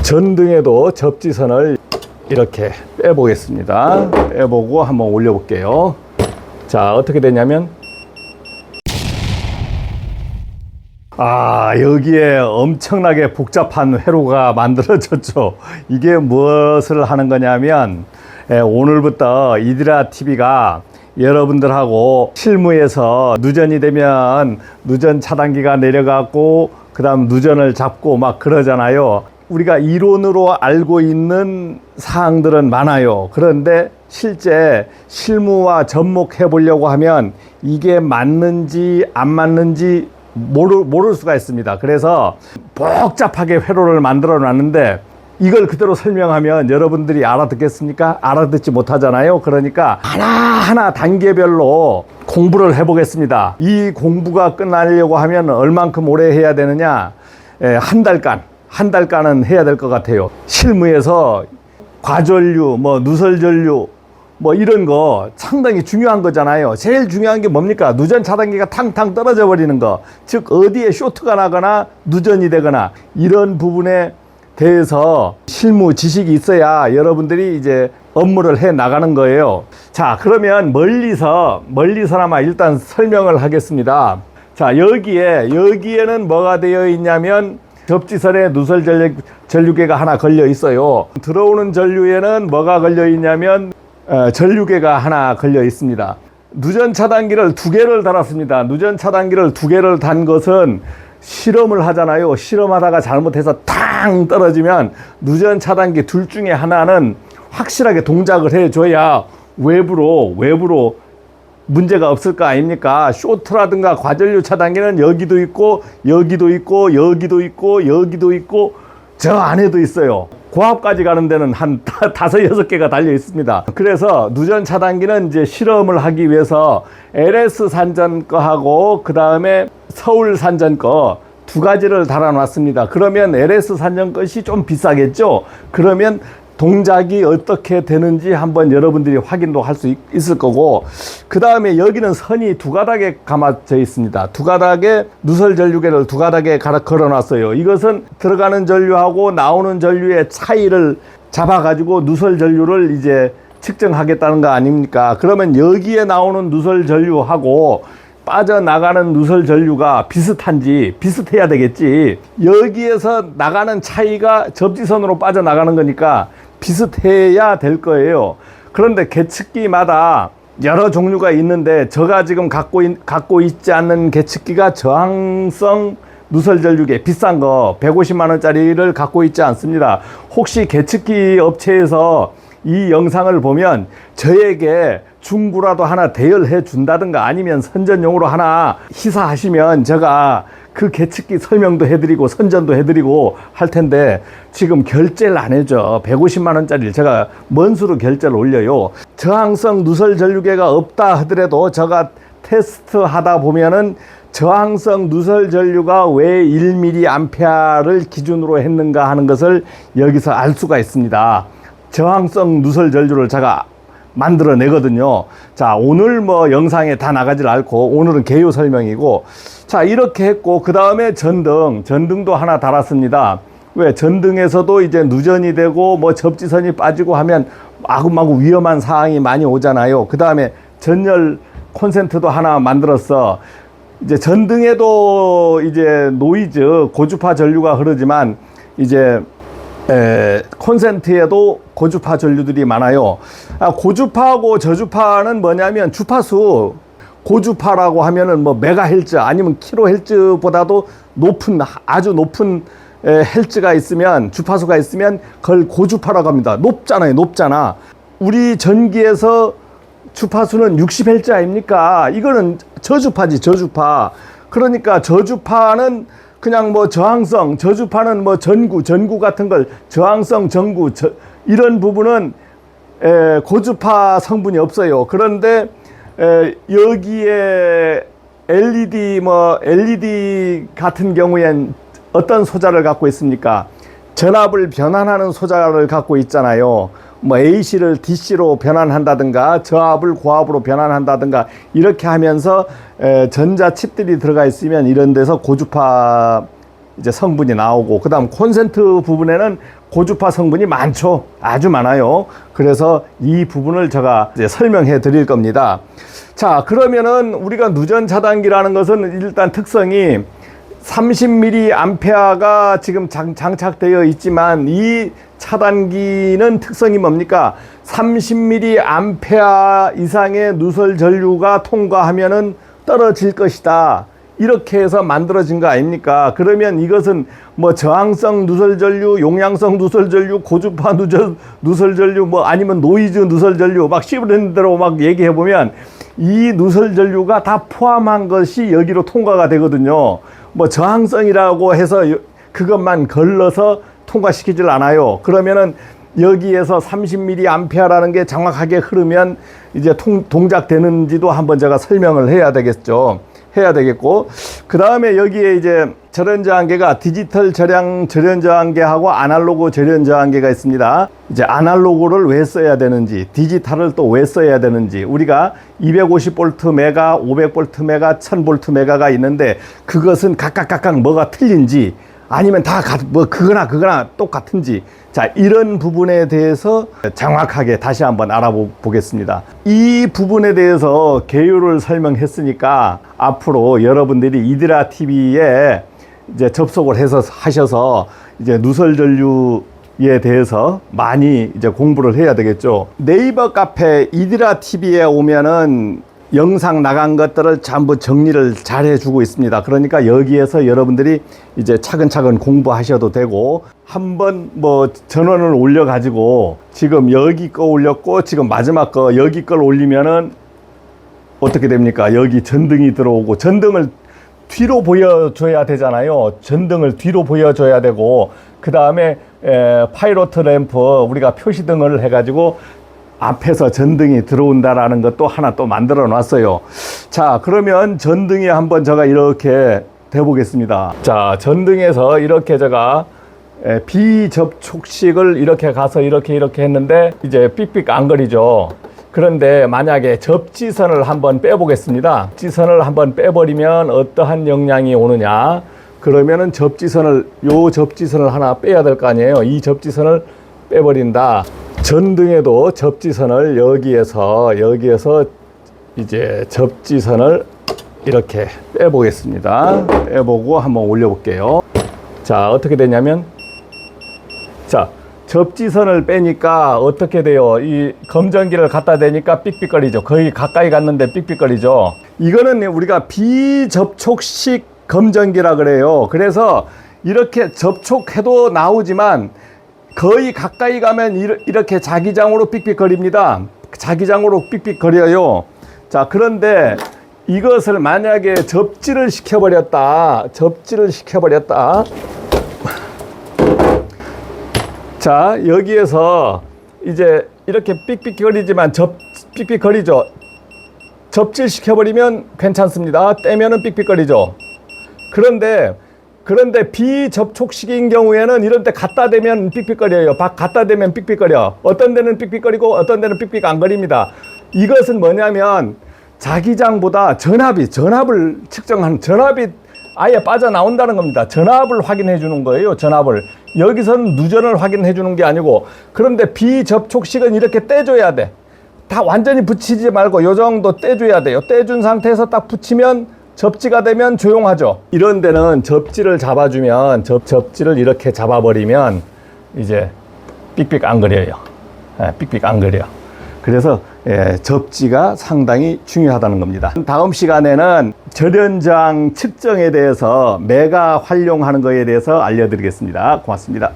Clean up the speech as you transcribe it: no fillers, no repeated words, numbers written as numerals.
전등에도 접지선을 이렇게 빼보겠습니다. 빼보고 한번 올려볼게요. 자, 어떻게 되냐면 여기에 엄청나게 복잡한 회로가 만들어졌죠. 이게 무엇을 하는 거냐면 오늘부터 이디라 TV가 여러분들하고 실무에서 누전이 되면 누전 차단기가 내려가고 그 다음 누전을 잡고 막 그러잖아요. 우리가 이론으로 알고 있는 사항들은 많아요. 그런데 실제 실무와 접목해 보려고 하면 이게 맞는지 안 맞는지 모를 수가 있습니다. 그래서 복잡하게 회로를 만들어 놨는데 이걸 그대로 설명하면 여러분들이 알아듣겠습니까? 알아듣지 못하잖아요. 그러니까 하나하나 단계별로 공부를 해보겠습니다. 이 공부가 끝나려고 하면 얼만큼 오래 해야 되느냐? 한 달간은 해야 될 것 같아요. 실무에서 과전류, 누설전류, 이런 거 상당히 중요한 거잖아요. 제일 중요한 게 뭡니까? 누전 차단기가 탕탕 떨어져 버리는 거. 즉, 어디에 쇼트가 나거나 누전이 되거나 이런 부분에 대해서 실무 지식이 있어야 여러분들이 이제 업무를 해 나가는 거예요. 자, 그러면 멀리서나마 일단 설명을 하겠습니다. 자, 여기에는 뭐가 되어 있냐면 접지선에 누설 전류계가 하나 걸려 있어요. 들어오는 전류에는 뭐가 걸려 있냐면 전류계가 하나 걸려 있습니다. 누전 차단기를 2개를 달았습니다. 누전 차단기를 2개를 단 것은 실험을 하잖아요. 실험하다가 잘못해서 탕 떨어지면 누전 차단기 둘 중에 하나는 확실하게 동작을 해줘야 외부로 문제가 없을 거 아닙니까? 쇼트라든가 과전류 차단기는 여기도 있고 여기도 있고 여기도 있고 여기도 있고 저 안에도 있어요. 고압까지 가는 데는 한 5, 6개가 달려 있습니다. 그래서 누전 차단기는 이제 실험을 하기 위해서 LS 산전 거하고 그 다음에 서울 산전 거 2가지를 달아 놨습니다. 그러면 LS 산전 것이 좀 비싸겠죠? 그러면 동작이 어떻게 되는지 한번 여러분들이 확인도 할 수 있을 거고, 그 다음에 여기는 선이 2가닥에 감아져 있습니다. 2가닥에 누설 전류계를 2가닥에 걸어 놨어요. 이것은 들어가는 전류하고 나오는 전류의 차이를 잡아 가지고 누설 전류를 이제 측정하겠다는 거 아닙니까? 그러면 여기에 나오는 누설 전류하고 빠져나가는 누설 전류가 비슷해야 되겠지. 여기에서 나가는 차이가 접지선으로 빠져나가는 거니까 비슷해야 될 거예요. 그런데 계측기마다 여러 종류가 있는데 제가 지금 갖고 있지 않는 계측기가 저항성 누설 전류계 비싼 거 150만 원짜리를 갖고 있지 않습니다. 혹시 계측기 업체에서 이 영상을 보면 저에게 중고라도 하나 대여해 준다든가 아니면 선전용으로 하나 희사하시면 제가 그 계측기 설명도 해드리고 선전도 해드리고 할 텐데 지금 결제를 안 해줘. 150만 원짜리를 제가 먼수로 결제를 올려요. 저항성 누설 전류계가 없다 하더라도 제가 테스트 하다 보면은 저항성 누설 전류가 왜 1mA를 기준으로 했는가 하는 것을 여기서 알 수가 있습니다. 저항성 누설 전류를 제가 만들어내거든요. 자, 오늘 영상에 다 나가질 않고 오늘은 개요 설명이고, 자, 이렇게 했고 그 다음에 전등도 하나 달았습니다. 왜? 전등에서도 이제 누전이 되고 접지선이 빠지고 하면 마구마구 위험한 사항이 많이 오잖아요. 그 다음에 전열 콘센트도 하나 만들었어. 이제 전등에도 이제 노이즈 고주파 전류가 흐르지만 이제 콘센트에도 고주파 전류들이 많아요. 고주파하고 저주파는 뭐냐면 주파수, 고주파라고 하면은 메가헬츠 아니면 킬로헬츠보다도 아주 높은 헬츠가 있으면, 주파수가 있으면 그걸 고주파라고 합니다. 높잖아. 우리 전기에서 주파수는 60헬츠 아닙니까? 이거는 저주파지, 저주파. 그러니까 저주파는 그냥 저항성, 저주파는 전구 같은 걸 저항성, 전구, 이런 부분은 고주파 성분이 없어요. 그런데 여기에 LED 같은 경우엔 어떤 소자를 갖고 있습니까? 전압을 변환하는 소자를 갖고 있잖아요. AC를 DC로 변환한다든가 저압을 고압으로 변환한다든가 이렇게 하면서 전자 칩들이 들어가 있으면 이런 데서 고주파 이제 성분이 나오고, 그 다음 콘센트 부분에는 고주파 성분이 많죠. 아주 많아요. 그래서 이 부분을 제가 이제 설명해 드릴 겁니다. 자, 그러면은 우리가 누전 차단기라는 것은 일단 특성이 30mA가 지금 장착되어 있지만, 이 차단기는 특성이 뭡니까? 30mA 이상의 누설 전류가 통과하면은 떨어질 것이다. 이렇게 해서 만들어진 거 아닙니까? 그러면 이것은 뭐 저항성 누설 전류, 용량성 누설 전류, 고주파 누설 전류, 뭐 아니면 노이즈 누설 전류, 막 씹으는 대로 막 얘기해 보면 이 누설 전류가 다 포함한 것이 여기로 통과가 되거든요. 뭐 저항성이라고 해서 그것만 걸러서 통과시키질 않아요. 그러면은 여기에서 30mA라는 게 정확하게 흐르면 이제 동작되는지도 한번 제가 설명을 해야 되겠죠. 해야 되겠고, 그 다음에 여기에 이제 절연저항계가 디지털 절연저항계하고 아날로그 절연저항계가 있습니다. 이제 아날로그를 왜 써야 되는지, 디지털을 또 왜 써야 되는지, 우리가 250V 메가, 500V 메가, 1000V 메가가 있는데 그것은 각각 뭐가 틀린지, 아니면 다 그거나 똑같은지, 자, 이런 부분에 대해서 정확하게 다시 한번 알아보겠습니다. 이 부분에 대해서 개요를 설명했으니까 앞으로 여러분들이 이드라 TV에 이제 접속을 해서 하셔서 이제 누설 전류에 대해서 많이 이제 공부를 해야 되겠죠. 네이버 카페 이드라 TV에 오면은 영상 나간 것들을 전부 정리를 잘 해주고 있습니다. 그러니까 여기에서 여러분들이 이제 차근차근 공부하셔도 되고, 한번 뭐 전원을 올려 가지고 지금 여기 거 올렸고, 지금 마지막 거 여기 걸 올리면은 어떻게 됩니까? 여기 전등이 들어오고, 전등을 뒤로 보여줘야 되잖아요. 전등을 뒤로 보여줘야 되고, 그 다음에 파이로트 램프, 우리가 표시등을 해가지고 앞에서 전등이 들어온다라는 것도 하나 또 만들어 놨어요. 자, 그러면 전등에 한번 제가 이렇게 대보겠습니다. 자, 전등에서 이렇게 제가 비접촉식을 이렇게 가서 이렇게 했는데 이제 삑삑 안 거리죠. 그런데 만약에 접지선을 한번 빼보겠습니다. 접지선을 한번 빼버리면 어떠한 영향이 오느냐? 그러면은 요 접지선을 하나 빼야 될 거 아니에요. 이 접지선을 빼버린다. 전등에도 접지선을 여기에서 이제 접지선을 이렇게 빼보겠습니다. 빼보고 한번 올려볼게요. 자, 어떻게 되냐면, 자, 접지선을 빼니까 어떻게 돼요? 이 검전기를 갖다 대니까 삑삑거리죠. 거의 가까이 갔는데 삑삑거리죠. 이거는 우리가 비접촉식 검전기라 그래요. 그래서 이렇게 접촉해도 나오지만 거의 가까이 가면 이렇게 자기장으로 삑삑거립니다. 자기장으로 삑삑거려요. 자, 그런데 이것을 만약에 접지를 시켜버렸다. 자, 여기에서 이제 이렇게 삑삑거리지만 삑삑거리죠. 접지를 시켜버리면 괜찮습니다. 떼면은 삑삑거리죠. 그런데 비접촉식인 경우에는 이런 때 갖다 대면 삑삑거려요. 갖다 대면 삑삑거려. 어떤 데는 삑삑거리고 어떤 데는 삑삑 안 거립니다. 이것은 뭐냐면 자기장보다 전압을 측정하는, 전압이 아예 빠져나온다는 겁니다. 전압을 확인해 주는 거예요. 전압을. 여기서는 누전을 확인해 주는 게 아니고, 그런데 비접촉식은 이렇게 떼줘야 돼. 다 완전히 붙이지 말고 요 정도 떼줘야 돼요. 떼준 상태에서 딱 붙이면 접지가 되면 조용하죠. 이런 데는 접지를 잡아주면, 접지를 이렇게 잡아버리면 이제 삑삑 안 거려요. 삑삑 안 거려. 그래서 접지가 상당히 중요하다는 겁니다. 다음 시간에는 절연저항 측정에 대해서 메가 활용하는 것에 대해서 알려드리겠습니다. 고맙습니다.